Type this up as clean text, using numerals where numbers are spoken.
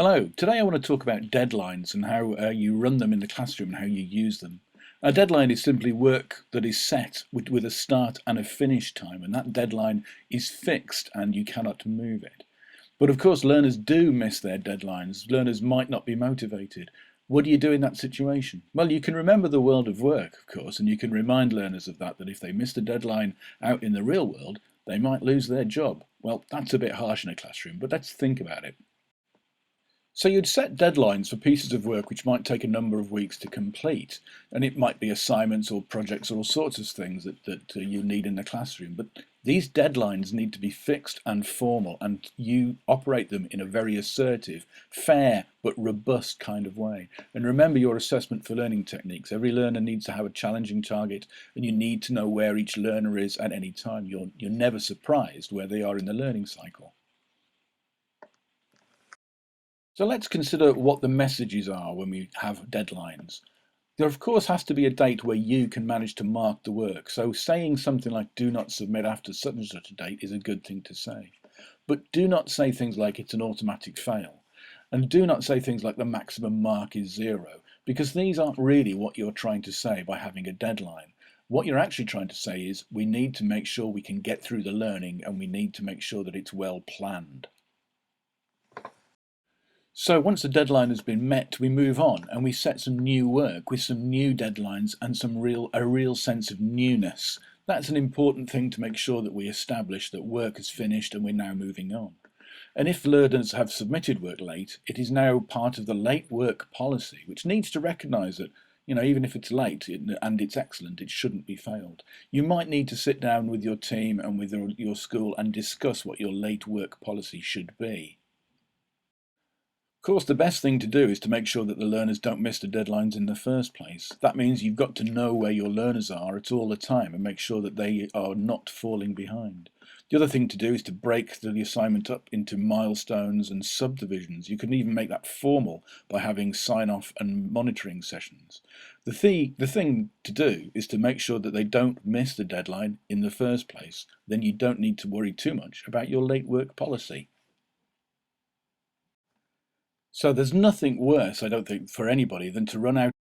Hello, today I want to talk about deadlines and how you run them in the classroom and how you use them. A deadline is simply work that is set with a start and a finish time, and that deadline is fixed and you cannot move it. But of course, learners do miss their deadlines. Learners might not be motivated. What do you do in that situation? Well, you can remember the world of work, of course, and you can remind learners of that if they miss a deadline out in the real world, they might lose their job. Well, that's a bit harsh in a classroom, but let's think about it. So you'd set deadlines for pieces of work which might take a number of weeks to complete, and it might be assignments or projects or all sorts of things that you need in the classroom. But these deadlines need to be fixed and formal, and you operate them in a very assertive, fair, but robust kind of way. And remember your assessment for learning techniques. Every learner needs to have a challenging target, and you need to know where each learner is at any time. You're never surprised where they are in the learning cycle. So let's consider what the messages are when we have deadlines. There of course has to be a date where you can manage to mark the work. So saying something like do not submit after such and such a date is a good thing to say. But do not say things like it's an automatic fail. And do not say things like the maximum mark is 0, because these aren't really what you're trying to say by having a deadline. What you're actually trying to say is we need to make sure we can get through the learning, and we need to make sure that it's well planned. So once the deadline has been met, we move on and we set some new work with some new deadlines and a real sense of newness. That's an important thing to make sure that we establish that work is finished and we're now moving on. And if learners have submitted work late, it is now part of the late work policy, which needs to recognise that, even if it's late and it's excellent, it shouldn't be failed. You might need to sit down with your team and with your school and discuss what your late work policy should be. Of course, the best thing to do is to make sure that the learners don't miss the deadlines in the first place. That means you've got to know where your learners are at all the time and make sure that they are not falling behind. The other thing to do is to break the assignment up into milestones and subdivisions. You can even make that formal by having sign-off and monitoring sessions. The thing to do is to make sure that they don't miss the deadline in the first place. Then you don't need to worry too much about your late work policy. So there's nothing worse, I don't think, for anybody than to run out